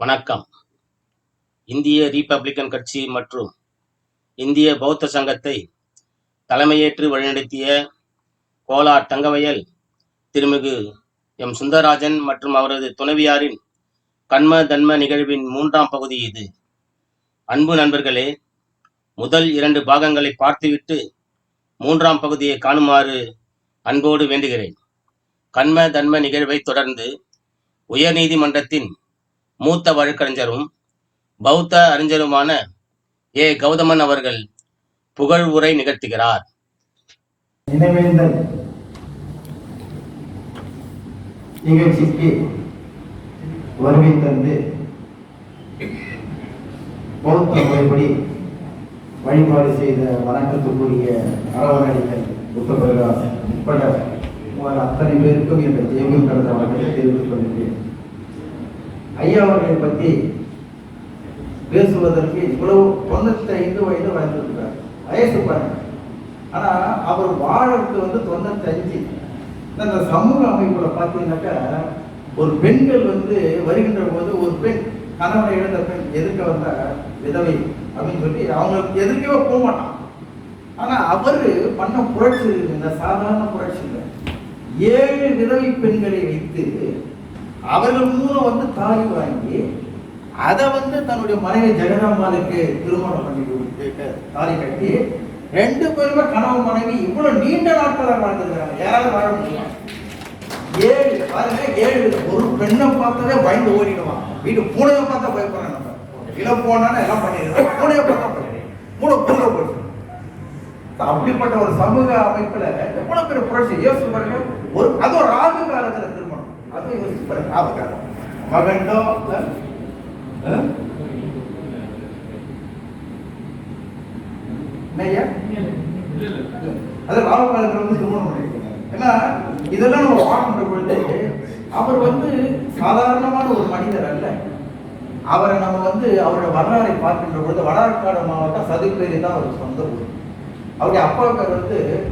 வணக்கம். இந்திய ரிபப்ளிக்கன் கட்சி மற்றும் இந்திய பௌத்த சங்கத்தை தலைமையேற்று வழிநடத்திய கோலார் தங்கவயல் திருமிகு எம் சுந்தரராஜன் மற்றும் அவரது துணைவியாரின் கண்ம தன்ம நிகழ்வின் 3ஆம் பகுதி இது. அன்பு நண்பர்களே, முதல் 2 பாகங்களை பார்த்துவிட்டு 3ஆம் பகுதியை காணுமாறு அன்போடு வேண்டுகிறேன். கண்ம தன்ம நிகழ்வை தொடர்ந்து உயர்நீதிமன்றத்தின் மூத்த வழக்கறிஞரும் பௌத்த அறிஞருமான ஏ கௌதமன் அவர்கள் புகழ் உரை நிகழ்த்துகிறார். நினைவேந்தல் நிகழ்ச்சிக்கு வருகை தந்து பௌத்த முறைப்படி வழிபாடு செய்த வணக்கத்துக்குரிய அரவணைகள் புத்தபிரகாஷ் உட்பட அத்தனை பேருக்கும் என்ற ஜெயமும் கடந்த வணக்கத்தை தெரிவித்துக் கொள்கிறேன். ஐயா அவர்களை பற்றி பேசுவதற்கு இவ்வளவு 95 வயது வளர்ந்துருக்கிறார். வயசு பாருங்க. ஆனா அவர் வாழறது 95. இந்த சமூக அமைப்புல பார்த்தீங்கன்னாக்கா ஒரு பெண்கள் வருகின்ற போது ஒரு பெண் கணவனை இழந்த பெண் எதிர்க்க வந்த விதவை அப்படின்னு சொல்லி அவங்களுக்கு எதிர்க்கவே போக மாட்டான். ஆனா அவரு பண்ண புரட்சி இந்த சாதாரண புரட்சி இல்லை. 7 விதவை பெண்களை வைத்து அவர்கள் மூலம் தாலி வாங்கி அதை தன்னுடைய மனைவி ஜெகதாம்பாளுக்கு திருமணம் பண்ணி கொடுத்து தாலி கட்டி 2 பேருமே கணவன் மனைவி இவ்வளவு நீண்ட நாட்களாக வாழ்ந்துருக்காங்க. யாராவது வாழ முடியும்? 7 பாருங்க, 7 ஒரு பெண்ணை பார்த்தாலே பயந்து ஓடிடுவான். வீட்டு பூனையை பார்த்தா பயப்படுறாங்க. நம்ம இளம் போனாலும் எல்லாம் பண்ணிடுறோம். பூனையை பார்த்தா பண்ணிடுறோம். பூனை பூனை போட்டு அப்படிப்பட்ட ஒரு சமூக அமைப்புல எவ்வளவு பேர் புரட்சி யோசிச்சு பாருங்க. அது ஒரு ராகு காலத்துல திருமணம். அதுவும் யோசிச்சு பாருங்க. ராகு காலம் மகண்டோ அது ராகு காலத்துல திருமணம் பண்ணிருக்காங்க. ஏன்னா இதெல்லாம் நம்ம பார்க்கின்ற பொழுது அவர் சாதாரணமான ஒரு மனிதர் அல்ல. அவரை நம்ம அவருடைய வரலாறை பார்க்கின்ற பொழுது வடஆற்காடு மாவட்டம் சதுப்பேரி தான் அவர் சொந்த ஊர். அவருடைய அப்பா பேர்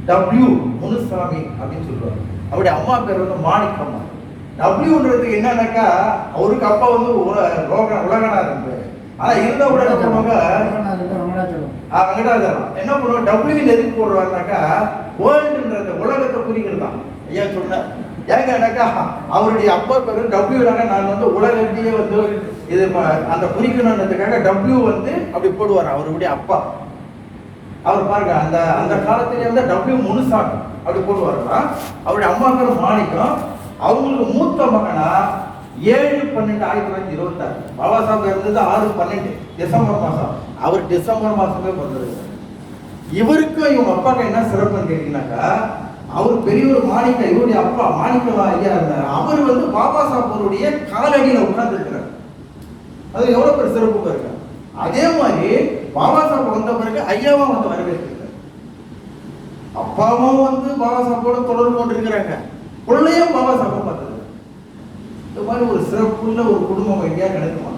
டபிள்யூ முனுசாமி அப்படின்னு சொல்லுவாங்க. அவருடைய அம்மா பேர் மாணிக்கம்மா. டபிள்யூன்றதுக்கு என்னன்னாக்கா அவருக்கு அப்பா உலகநாதன் பேர். ஆனா இருந்த கூட என்ன பண்ணுவாங்க, வெங்கடாச்சலம் என்ன பண்ணுவாங்க, டபிள்யூ எதுக்கு போடுவாருனாக்கா வேர்ல்டுன்றது உலகத்தை குறிக்கிறது தான். ஐயா சொன்ன ஏங்கன்னாக்கா அவருடைய அப்பா பேர் டபிள்யூனாக்க நான் உலகத்தையே இது அந்த குறிக்கணுன்றதுக்காக டபிள்யூ அப்படி போடுவார் அவருடைய அப்பா. அவர் பாருங்க அந்த காலத்திலே டபிள்யூ முனுசாமி அப்படி போடுவாருன்னா அவருடைய அம்மா பேர் மாணிக்கம். அவங்களுக்கு மூத்த மகனா 7/12/1926 பாபா சாஹிப் இருந்தது 6/12 டிசம்பர் மாசம். அவர் டிசம்பர் மாசமே பிறந்தது. இவருக்கும் இவங்க அப்பாவுக்கு என்ன சிறப்புன்னு கேட்டீங்கன்னாக்கா அவர் பெரியவர் மாணிக்கம். இவருடைய அப்பா மாணிக்கம் ஐயா இருந்தார். அவர் பாபா சாஹிபருடைய காலடியில் உட்கார்ந்து இருக்கிறார். அது எவ்வளவு பேர் சிறப்பு பாருங்க. அதே மாதிரி பாபா சாஹிப் வந்த பிறகு ஐயாவும் வரவேற்கிறார். அப்பாவும் பாபா சாஹிப்போட தொடர்பு கொண்டு இருக்கிறாங்க. பிள்ளையும் பாபா சாஹிப் பார்த்தது. இந்த மாதிரி ஒரு சிறப்புள்ள ஒரு குடும்பம் ஐயா கிடைக்குமா?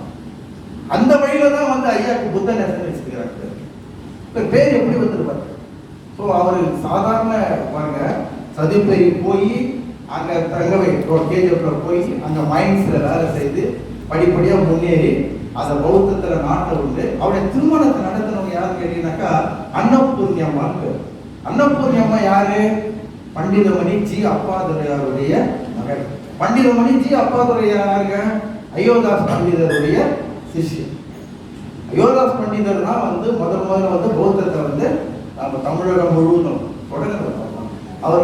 அந்த வழியில தான் ஐயாவுக்கு புத்த நேசன் வச்சுக்கிறாங்க. பேர் எப்படி வந்துருப்பாரு. ஸோ அவர் சாதாரண பாருங்க சதுப்பேரி போய் அங்க தங்கவை கேஜிஎஃப்ல போய் அங்க மைன்ஸ்ல வேலை செய்து படிப்படியா முன்னேறி அந்த பௌத்தத்துல நாட்டை அவருடைய திருமணத்தை நடத்தினவங்க யாரு கேட்டீங்கன்னாக்கா அன்னபூர்ணியம்மா. அன்னபூர்ணியம்மா யாரு? பண்டிதமணி ஜி அப்பாதுரையாருடைய மகள். பண்டிதமணி ஜி அப்பாதுரை யாருங்க? அயோதாஸ் பண்டிதருடைய சிஷ்யர். அயோதாஸ் பண்டிதர் தான் முதல்ல பௌத்தத்தை நம்ம தமிழகம் முழுவதும் தொடர்ந்து அவர்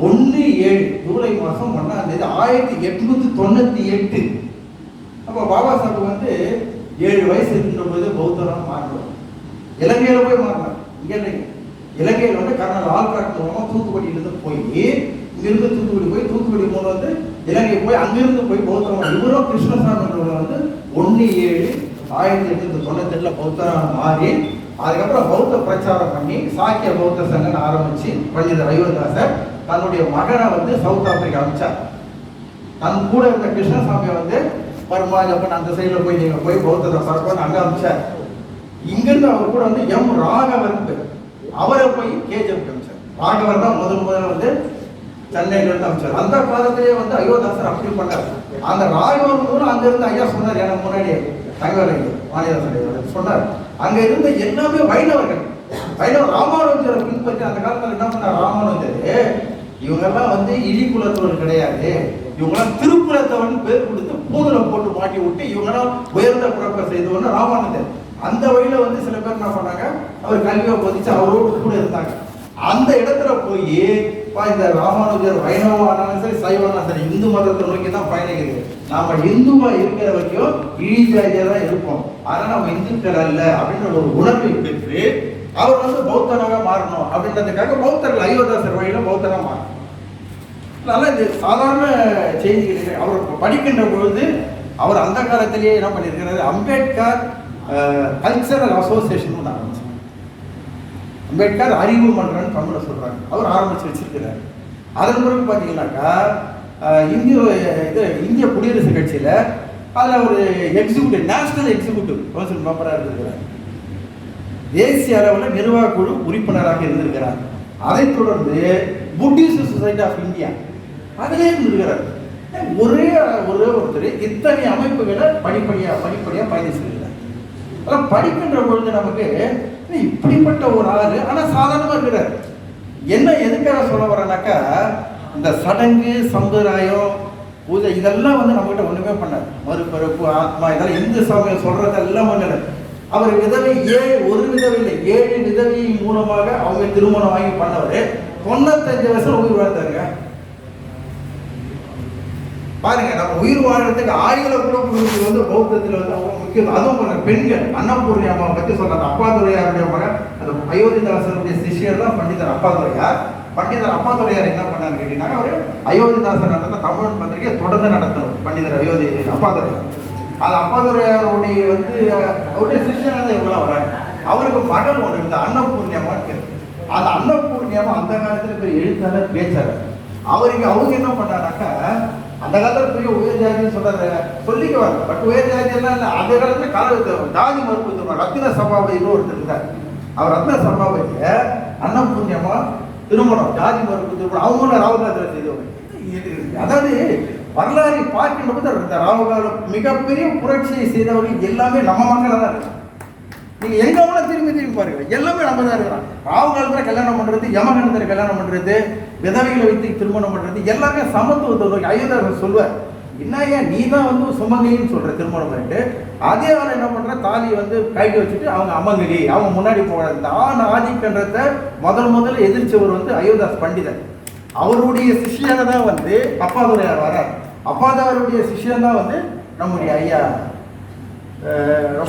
1/7 ஜூலை மாசம் 1ஆம் தேதி 1898 அப்போ பாபா சாஹிப் 7 வயசு இருக்கின்ற போது பௌத்தராக மாறினார். இலங்கையில போய் மாறினார். இலங்கையில் கர்னல் ஆல்காட் மூலமா தூத்துக்குடியிலிருந்து போய் இங்கிருந்து தூத்துக்குடி போய் தூத்துக்குடி மூலம் இலங்கை போய் அங்கிருந்து போய் பௌத்தராக இவரும் கிருஷ்ணசாமி 1/7/1898 பௌத்தராக மாறி அதுக்கப்புறம் பௌத்த பிரச்சாரம் பண்ணி சாக்கிய பௌத்த சங்கம் ஆரம்பிச்சு பண்டிதர் அயோதாசர் தன்னுடைய மகனை சவுத் ஆப்பிரிக்கா அனுப்பிச்சார். தன் கூட இருந்த கிருஷ்ணசாமியை பர்மாஜப்பன் அந்த சைடில் போய் நீங்கள் போய் பௌத்தத்தை பார்க்கணும் அங்கே அனுப்பிச்சார். இங்கிருந்து அவர் கூட எம் ராகவன் அவரை போய் கேஜிஎஃப் அனுப்பிச்சார். ராகவன் தான் முதல்ல சென்னையில இருந்து அமைச்சார். அந்த காலத்திலேயே வந்து அயோத்தாசர் அப்படி பண்ணார். அந்த ராயவரம் கூட அங்க இருந்து ஐயா சொன்னார், எனக்கு முன்னாடி தங்கவேலை மாநில சொன்னார், அங்க இருந்த எல்லாமே வைணவர்கள். வைணவ ராமானுஜரை பின்பற்றி அந்த காலத்துல என்ன பண்ணார் ராமானுஜர், இவங்கெல்லாம் வந்து இடி குலத்தவர் கிடையாது, இவங்கெல்லாம் திருக்குலத்தவன் பேர் கொடுத்து பூதுல போட்டு மாட்டி விட்டு இவங்கெல்லாம் உயர்ந்த பிறப்பை செய்தவன்னு ராமானுஜர். அந்த வழியில வந்து சில பேர் என்ன பண்ணாங்க, அவர் கல்வியை போதிச்சு அவரோடு கூட இருந்தாங்க. அந்த இடத்துல போய் இந்த ராமானுஜர் வைணவானாலும் சரி சைவனாலும் சரி இந்து மதத்தை நோக்கி தான் பயணிக்கிறது. நாம இந்துவா இருக்கிற வரைக்கும் இழிஜாதியா தான் இருப்போம், ஆனா நம்ம இந்துக்கள் அல்ல அப்படின்ற ஒரு உணர்வை பெற்று அவர் வந்து பௌத்தனாக மாறணும் அப்படின்றதுக்காக பௌத்தர்கள் அயோத்தாசர் வழியில பௌத்தனா மாறணும். அதனால இந்த சாதாரண செய்திகள் அவர் படிக்கின்ற பொழுது அவர் அந்த காலத்திலேயே என்ன பண்ணியிருக்கிறாரு, அம்பேத்கர் கல்ச்சரல் அசோசியேஷன் ஆரம்பிச்சார். அம்பேத்கர் அறிவு மன்றம்னு தமிழ சொல்றாங்க, அவர் ஆரம்பிச்சு வச்சிருக்கிறார். அதன் பிறகு பார்த்தீங்கன்னாக்கா இந்திய குடியரசு கட்சியில அதுல ஒரு எக்ஸிக்யூட்டிவ் நேஷனல் எக்ஸிக்யூட்டிவ் கவுன்சில் மெம்பராக இருந்திருக்கிறார். தேசிய அளவில் நிர்வாக குழு உறுப்பினராக இருந்திருக்கிறார். அதைத் தொடர்ந்து புத்திஸ்ட் சொசைட்டி ஆஃப் இந்தியா அதிலே இருந்திருக்கிறார். ஒருத்தர் இத்தனை அமைப்புகளை படிப்படியாக பயணிச்சிருக்கிறார். அதெல்லாம் படிக்கின்ற பொழுது நமக்கு இப்படிப்பட்ட ஒரு ஆளு ஆனா சாதாரணமா இருக்கிறார். என்ன எதுக்காக சொல்ல வரேன்னாக்கா, இந்த சடங்கு சம்பிரதாயம் பூஜை இதெல்லாம் வந்து நம்ம கிட்ட ஒண்ணுமே பண்ணார். மறுபிறப்பு ஆத்மா இதெல்லாம் இந்து சமயம் சொல்றதெல்லாம் பண்ணல. அவர் விதவை ஒரு விதவை இல்லை 7 விதவை மூலமாக அவங்க திருமணம் வாங்கி பண்ணவர் 95 வருஷம் உயிர் வாழ்ந்தாருங்க. பாருங்க, நம்ம உயிர் வாழ்றதுக்கு ஆயுள கூட வந்து பௌத்தத்தில் வந்து அவங்க முக்கியம். அதுவும் பெண்கள் அன்னபூர்ணி அம்மாவை பற்றி சொல்றாங்க. அப்பாதுரையாருடைய மகன் அந்த அயோத்திதாசருடைய சிஷியர் தான் பண்டிதர் அப்பாதுரையார். பண்டிதர் அப்பாதுரையார் என்ன பண்ணான்னு கேட்டீங்கன்னா, அவர் அயோத்திதாசர் நடந்த தமிழ் பத்திரிகை தொடர்ந்து நடத்தணும் பண்டிதர் அப்பாதுரையார். அது அப்பாதுரையாருடைய வந்து அவருடைய சிஷியர் தான் இவங்களாம் வராங்க. அவருக்கு மகள் ஒன்று இருந்த அன்னபூர்ணி அம்மான்னு கேட்டு, அந்த அன்னபூர்ணி அம்மா அந்த காலத்துல பெரிய எழுத்தாளர் பேச்சாளர். அவங்க என்ன பண்ணானாக்கா, அந்த காலத்துல பெரிய உயர் ஜாதின்னு சொல்லிக்குவாங்க. பட் உயர் ஜாதி எல்லாம் இல்லை. அந்த காலத்துல ஜாதி மறுப்பு ரத்தின சபாபதினு ஒருத்தர் இருந்தார். அவர் ரத்ன சபாபதிய அன்னபூர்ணியமா திருமணம் ஜாதி மறுப்பு திருமணம் அவங்களும் ராவகாலத்தில் செய்தவங்க. அதாவது வரலாறை பார்க்கின்ற போது இந்த ராவகாலம் மிகப்பெரிய புரட்சியை செய்தவர்கள் எல்லாமே நம்ம மக்களாக தான் இருக்கு. நீங்க எங்க வேணா திரும்பி பாருங்க, எல்லாமே நம்ம தான் இருக்கிறோம். ராவகாலத்துல கல்யாணம் பண்றது, யமகண்டத்துல கல்யாணம் பண்றது, விதவைகளை வைத்து திருமணம் பண்றது எல்லாமே சமத்துவத்தை அயோத்தியாசர் சொல்லுவார். என்ன ஏன் நீ தான் வந்து சுமங்கலின்னு சொல்ற திருமணம் பண்ணிட்டு, அதே ஆள் என்ன பண்ற தாலி வந்து கைக்கு வச்சுட்டு அவங்க அமங்கலி அவங்க முன்னாடி போகிற இந்த ஆண் ஆதிக்கன்றத முதல்ல எதிர்த்தவர் வந்து அயோத்தியாஸ் பண்டிதர். அவருடைய சிஷியனை தான் வந்து அப்பாதுரையார் வர்றார். அப்பாதாருடைய சிஷியன் தான் வந்து நம்முடைய ஐயா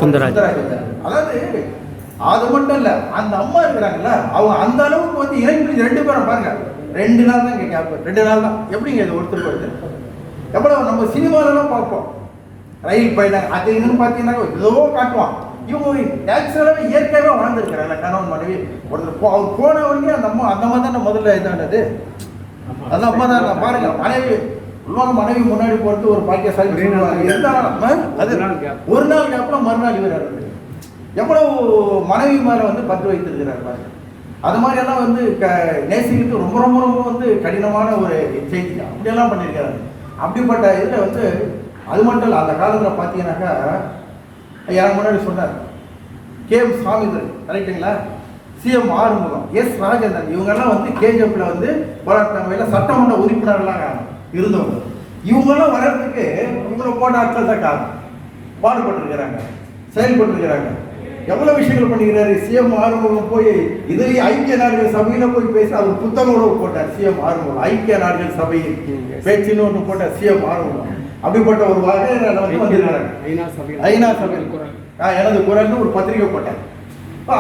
சுந்தராஜர். அதாவது அது மட்டும் இல்ல, அந்த அம்மா இருக்கிறாங்கல்ல அவங்க அந்த அளவுக்கு வந்து இணைப்பு 2 பேரும் பாருங்க 2 நாள் தான் கேட்க 2 நாள் தான். எப்படிங்க இது ஒருத்தருக்கு ஒருத்தர் எவ்வளவு நம்ம சினிமாலெல்லாம் பார்ப்போம், ரயில் பயணம் அது இதுன்னு பார்த்தீங்கன்னா ஏதோ காட்டுவான். இவங்க நேச்சுரலாகவே இயற்கையாகவே வாழ்ந்துருக்கிறாங்க கணவன் மனைவி. ஒருத்தர் அவர் போனவங்க அந்த அம்மா தானே முதல்ல இதானது. அந்த அம்மா தான் பாருங்க, மனைவி மனைவி முன்னாடி போட்டு ஒரு பாக்கியசாலி இருந்தாலும் அது ஒரு நாள் கேப்ல மறுநாள் இவர் இறந்து எவ்வளவு மனைவி மேல வந்து பற்று வைத்திருக்கிறார் பாருங்க. அது மாதிரி எல்லாம் வந்து நேசிக்கிட்டு ரொம்ப ரொம்ப ரொம்ப வந்து கடினமான ஒரு செய்தி அப்படியெல்லாம் பண்ணியிருக்காரு. அப்படிப்பட்ட இதில் வந்து அது மட்டும் இல்லை, அந்த காலத்தில் பார்த்தீங்கன்னாக்கா எனக்கு முன்னாடி சொன்னார் KM சாமிதுரை கரெக்டுங்களா, CM ஆறுமுகம், S ராஜேந்திரன் இவங்கெல்லாம் வந்து KGF வந்து போராட்டங்களில் சட்டமன்ற உறுப்பினர்களாக இருந்தவங்க. இவங்கெல்லாம் வர்றதுக்கு இவங்களை போட்ட ஆட்கள் தான் காரணம். பாடுபட்டுருக்கிறாங்க, செயல்பட்டுருக்கிறாங்க, எவ்வளவு விஷயங்கள் பண்ணிக்கிறாரு. CM ஆறுமுகம் போய் இதுலேயே ஐக்கிய நாடுகள் சபையில போய் பேச அவர் புத்தகம் போட்டார். CM ஆறுமுகம் ஐக்கிய நாடுகள் சபையில் பேச்சுன்னு ஒன்று போட்டார் CM ஆறுமுகம். அப்படிப்பட்ட ஒரு வகையில் வந்து ஐநா சபையில் எனது குரல்னு ஒரு பத்திரிகை போட்டார்.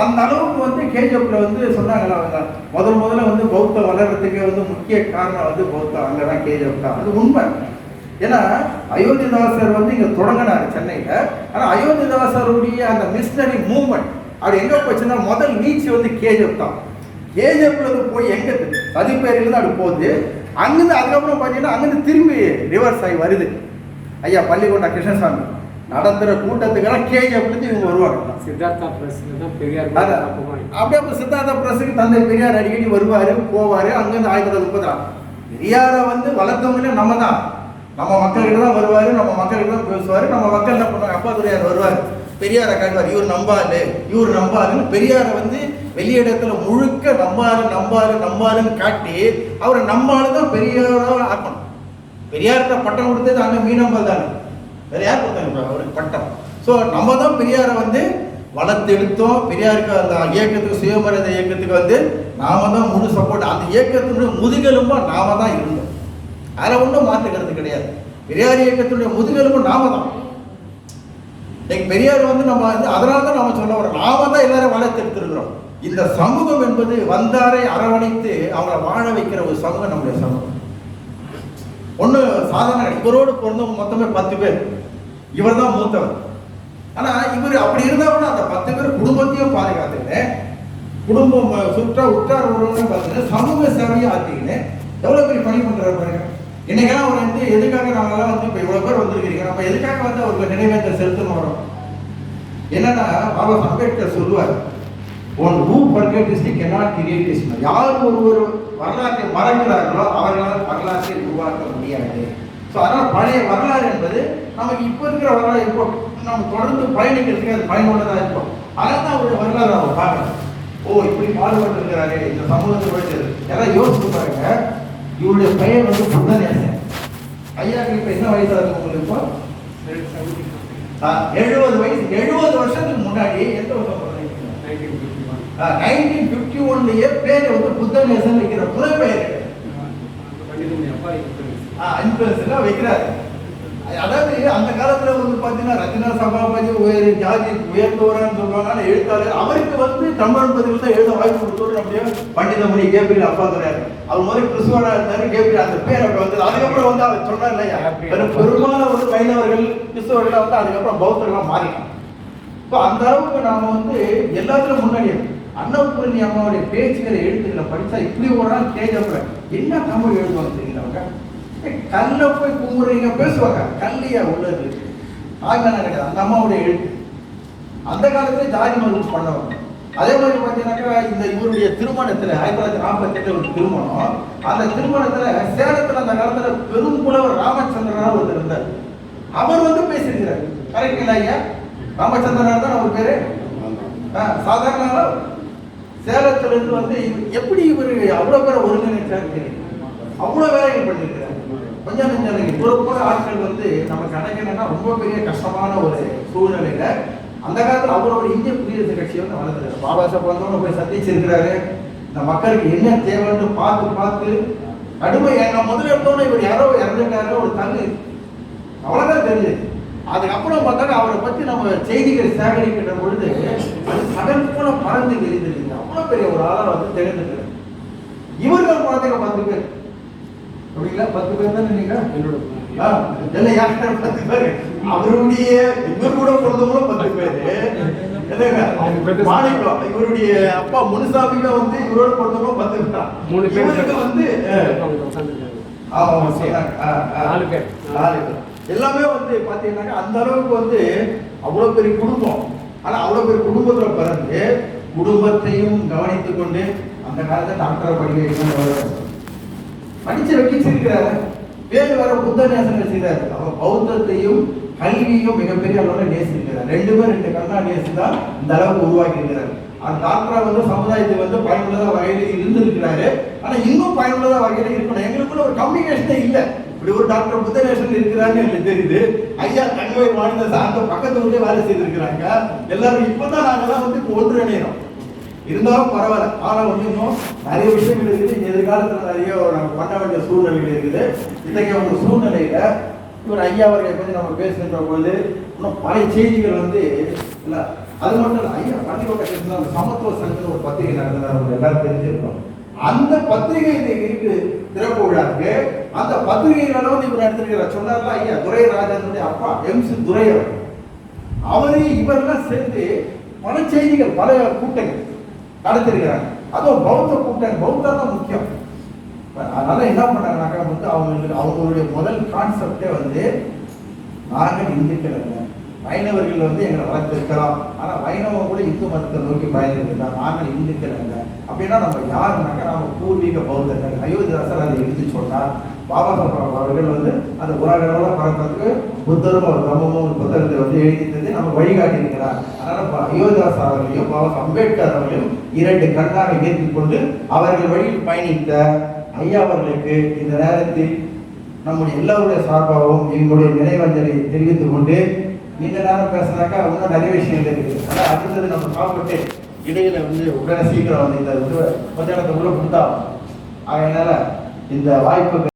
அந்த அளவுக்கு வந்து KGFல வந்து சொன்னாங்களா முதல்ல வந்து பௌத்த வளர்றதுக்கு வந்து முக்கிய காரணம் வந்து பௌத்தம் அங்கதான் KGF தான். அது உண்மை. ஏன்னா அயோத்திதாசர் வந்து இங்க தொடங்கினார் சென்னையில. ஆனா அயோத்திதாசருடைய அந்த மிஷனரி மூவ்மெண்ட் அது எங்க போச்சுன்னா முதல் நீச்சி வந்து KGF தான். KGFல போய் எங்க சதிப்பேரிலிருந்து அது போகுது. அங்கிருந்து அதுக்கப்புறம் பார்த்தீங்கன்னா அங்கிருந்து திரும்பி ரிவர்ஸ் ஆகி வருது. ஐயா பள்ளிக்கொண்டா கிருஷ்ணசாமி நடத்துற கூட்டத்துக்கெல்லாம் KGFல இவங்க வருவாங்க. சித்தார்த்தா பிரஸ் பெரியார் அப்படியே சித்தார்த்தா பிரஸுக்கு தந்தை பெரியார் அடிக்கடி வருவாரு போவாரு. அங்கிருந்து 1936 பெரியாரை வந்து வளர்த்தவங்களே நம்ம தான். நம்ம மக்கள்கிட்ட தான் வருவாரு, நம்ம மக்கள்கிட்ட தான் பேசுவாரு. நம்ம மக்கள் என்ன பண்ணுவாங்க, அப்பா துரையார் வருவார், பெரியாரை காட்டுவார், இவர் நம்பாது இவர் நம்பாதுன்னு பெரியாரை வந்து வெளியிடத்துல முழுக்க நம்பாருன்னு காட்டி அவரை நம்மால தான் பெரியாராக ஆக்கணும். பெரியார்கிட்ட பட்டம் கொடுத்தது அங்கே மீனம்பல் தானே, வேற யார் கொடுத்தாங்க அவருக்கு பட்டம்? ஸோ நம்ம தான் பெரியாரை வந்து வளர்த்து எடுத்தோம். பெரியாருக்கு அந்த இயக்கத்துக்கு, சுயமரியாதை இயக்கத்துக்கு வந்து நாம தான் முழு சப்போர்ட். அந்த இயக்கத்தினுடைய முதுகெலும்பா நாம தான் இருந்தோம். அதில் ஒன்றும் மாற்றுக்கிறது கிடையாது. பெரியார் இயக்கத்தினுடைய முதுகெலும்பு நாம தான். இன்னைக்கு பெரியார் வந்து நம்ம வந்து அதனால தான் நாம சொல்ல வரோம், நாம தான் எல்லாரும் வளர்த்து எடுத்துருக்கிறோம். இந்த சமூகம் என்பது வந்தாரை அரவணைத்து அவங்கள வாழ வைக்கிற ஒரு சமூகம் நம்முடைய சமூகம். ஒண்ணு சாதாரண, இவரோடு பிறந்தவங்க மொத்தமே 10 பேர், இவர் தான் மூத்தவர். ஆனா இவர் அப்படி இருந்தா கூட அந்த 10 பேர் குடும்பத்தையும் பாதுகாத்துக்கின்னு, குடும்பம் உற்றார் உறவுன்னு பார்த்துட்டு சமூக சேவையும் ஆத்திக்கின்னு எவ்வளவு பெரிய பணி பண்றாரு பாருங்க. இன்னைக்கெல்லாம் அவர் வந்து எதுக்காக நாங்கெல்லாம் வந்து இப்போ இவ்வளவு பேர் வந்திருக்கிறீங்க, நம்ம எதுக்காக வந்து அவருக்கு நினைவேந்தல் செலுத்தணும் வரோம்? என்னன்னா பாபா அம்பேத்கர் சொல்லுவார், one who forget history cannot create history. யார் ஒருவர் வரலாற்றை மறக்கிறார்களோ அவர்களால் வரலாற்றை உருவாக்க முடியாது. ஸோ அதனால் பழைய வரலாறு என்பது நமக்கு இப்போ இருக்கிற வரலாறு இப்போ நம்ம தொடர்ந்து பயணிக்கிறதுக்கு அது பயனுள்ளதாக இருக்கும். அதனால தான் அவருடைய வரலாறு நம்ம பார்க்கணும். ஓ, இப்படி பாடுபட்டு இருக்கிறாரு இந்த சமூகத்தை போயிட்டு யாராவது யோசிச்சு பாருங்க. இவருடைய பெயர் வந்து புத்தநேசன். ஐயாவுக்கு இப்போ என்ன வயசாக இருக்கும் உங்களுக்கு? இப்போ 70 வயசு. 70 வருஷத்துக்கு முன்னாடி எந்த வருஷம் 1951 பேர் வந்து புத்தநேசன் வைக்கிற புலப்பெயர் வைக்கிறாரு. அதாவது அந்த காலத்துல வந்து பாத்தீங்கன்னா ரத்தின சபாபதி ஜாதி உயர்ந்தவரான்னு சொல்லுவாங்க எழுத்தாளர். அவருக்கு வந்து தமிழ் பதிவில் தான் எழுத வாய்ப்பு கொடுத்தோடு நம்முடைய பண்டிதமணி கேபிஎல் அப்பா துரையார். அவர் முதல்ல கிறிஸ்துவரா இருந்தாரு, கேபிஎல் அந்த பேர் அப்படி வந்தது. அதுக்கப்புறம் வந்து அவர் சொன்னார் இல்லையா, பெரும்பாலும் வந்து வைணவர்கள் கிறிஸ்தவர்கள் வந்து அதுக்கப்புறம் பௌத்தர்களாக மாறினாங்க. இப்போ அந்த அளவுக்கு நாம வந்து எல்லாத்துலயும் முன்னாடி அன்னபூரணி அம்மாவுடைய பேச்சுகளை எழுத்துக்களை படிச்சா இப்படி ஒரு நாள் கேட்கப்பட என்ன தமிழ் எழுதுவாங்க தெரியுங்களா? கல்ல போய் கும்பிடுறீங்க பேசுவாங்க, கல்லியா உள்ளது ஆகினான கிடையாது. அந்த அம்மாவுடைய எழுத்து அந்த காலத்துல ஜாதி மறுப்பு பண்ணவங்க. அதே மாதிரி பார்த்தீங்கன்னாக்கா இந்த இவருடைய திருமணத்துல 1948 ஒரு திருமணம். அந்த திருமணத்துல சேலத்துல அந்த காலத்துல பெரும் புலவர் ராமச்சந்திரனா ஒருத்தர் இருந்தார். அவர் வந்து பேசியிருக்கிறார். கரெக்ட் இல்ல ஐயா? ராமச்சந்திரனா தான் அவர் பேரு. சாதாரண சேலத்துல இருந்து வந்து எப்படி இவர் அவ்வளவு பேரை ஒருங்கிணைச்சாரு தெரியும். அவ்வளவு வேலைகள் பண்ணிருக்கிறார். கொஞ்சம் நெஞ்சம் இப்போ போல ஆட்கள் வந்து நமக்கு கிடைக்கணும்னா ரொம்ப பெரிய கஷ்டமான ஒரு சூழ்நிலையில அந்த காலத்துல அவரோட இந்திய குடியரசு கட்சி வந்து வளர்ந்துருக்காரு. பாபா சாஹேப் வந்தவங்க போய் சந்திச்சிருக்கிறாரு. இந்த மக்களுக்கு என்ன தேவைன்னு பார்த்து கடுமை எண்ணம் முதல்ல எடுத்தோன்னு இவர் யாரோ இறந்துட்டாரு ஒரு தங்கு அவ்வளவுதான் தெரியுது. அதுக்கப்புறம் பார்த்தாங்க அவரை பத்தி நம்ம செய்திகள் சேகரிக்கிற பொழுது அது கடல் போல பறந்து தெரிந்திருக்கு. அவ்வளவு பெரிய ஒரு ஆளை வந்து தெரிஞ்சுக்கிறார். இவர்கள் குழந்தைங்க 10 பேர் அப்படிங்களா? 10 பேர் தானே நீங்க என்னோட 10 பேர். அவருடைய இவர் கூட பிறந்தவங்களும் 10 பேரு. மாணிக்கம் இவருடைய அப்பா முனுசாமிங்க வந்து இவரோட பிறந்தவங்களும் 10 பேர். 3 பேருக்கு வந்து 4 பேர் எல்லாமே வந்து பாத்தீங்கன்னாக்கா அந்த அளவுக்கு வந்து அவ்வளவு பெரிய குடும்பம். ஆனா அவ்வளவு பெரிய குடும்பத்துல பிறந்து குடும்பத்தையும் கவனித்துக் கொண்டு அந்த காலத்துல டாக்டரை படிச்சு வச்சிருக்கிறாரு. பேரு வர புத்தநேசன் வச்சிருக்காரு. அவர் பௌத்தத்தையும் கல்வியும் மிகப்பெரிய அளவில் நேசிக்கிறார். 2 கண்ணா நேசிதான் இந்த அளவுக்கு உருவாக்கி இருக்கிறார். அந்த டாக்டரா வந்து சமுதாயத்துக்கு வந்து பயனுள்ளதா வகையில் இருந்திருக்கிறாரு. ஆனா இன்னும் பயனுள்ளதா வகையில் இருக்கணும். எங்களுக்குள்ள ஒரு கம்யூனிகேஷனே இல்லை. இப்படி ஒரு டாக்டர் புத்தநேசன் இருக்கிறான்னு எனக்கு தெரியுது. ஐயா தங்கவேல் மாநில அந்த பக்கத்து ஊர்லயே வேலை செய்திருக்கிறாங்க. எல்லாரும் இப்பதான் நாங்கெல்லாம் வந்து ஒன்றிணைகிறோம். இருந்தாலும் பரவாயில்ல. ஆனா வந்து இன்னும் நிறைய விஷயங்கள் இருக்குது. எதிர்காலத்துல நிறைய நம்ம பண்ண வேண்டிய சூழ்நிலைகள் இருக்குது. இன்றைக்கு ஒரு சூழ்நிலையில இவர் ஐயா அவர்களை பற்றி நம்ம பேசுகின்ற பொழுது இன்னும் பல செய்திகள் வந்து இல்லை. அது மட்டும் இல்லை, ஐயா பள்ளிக்கூட்ட சமத்துவ சங்கம் ஒரு பத்திரிகை நடத்தினார். அவங்க எல்லாரும் தெரிஞ்சிருக்கோம். அந்த பத்திரிகை இருக்கு திறப்பு விழாக்கு. அந்த பத்திரிகைகளை வந்து இவர் நடத்திருக்கிறார். சொன்னார்ல ஐயா துரைராஜனுடைய அப்பா MC துரை அவரு இவரெல்லாம் சேர்ந்து பல செய்திகள் பல கூட்டங்கள் நடத்திருக்கிறாங்க. அதுவும் பௌத்த கூட்டம், பௌத்தம் தான் முக்கியம். அதனால என்ன பண்ணாங்கன்னாக்கா வந்து அவங்களுடைய முதல் கான்செப்டே வந்து நாங்கள் இந்துக்கள் அல்ல, வைணவர்கள் வந்து எங்களை வளர்த்திருக்கலாம், ஆனா வைணவம் கூட இந்து மதத்தை நோக்கி பயணிருக்கிறாங்க. நாங்கள் இந்துக்கள் அல்ல. அப்படின்னா நம்ம யாருனாக்கா நம்ம பூர்வீக பௌத்தர்கள். அயோத்திதாசர் அதை எழுதி சொன்னார். பாபா சாஹேப் அவர்கள் வந்து அந்த உலகளவுல பரப்புறதுக்கு புத்தரும் ஒரு பிரம்மமும் ஒரு புத்தகத்தை வந்து எழுதித்தது நம்ம வழிகாட்டி இருக்கிறார். அதனால அயோத்திதாஸ் அவர்களையும் பாபா அம்பேத்கர் அவர்களையும் இரண்டு கண்ணாக ஏற்றுக்கொண்டு அவர்கள் வழியில் பயணித்த ஐயா அவர்களுக்கு இந்த நேரத்தில் நம்முடைய எல்லோருடைய சார்பாகவும் எங்களுடைய நினைவஞ்சலி தெரிவித்துக் கொண்டு, நீண்ட நேரம் பேசினாக்கா இன்னும் நிறைய விஷயங்கள் இருக்குது. ஆனால் அடுத்தது நம்ம சாப்பிட்டு இடையில வந்து உடனே சீக்கிரம் வந்து இந்த மத்தியானத்தை உள்ள கொடுத்தா, அதனால இந்த வாய்ப்பு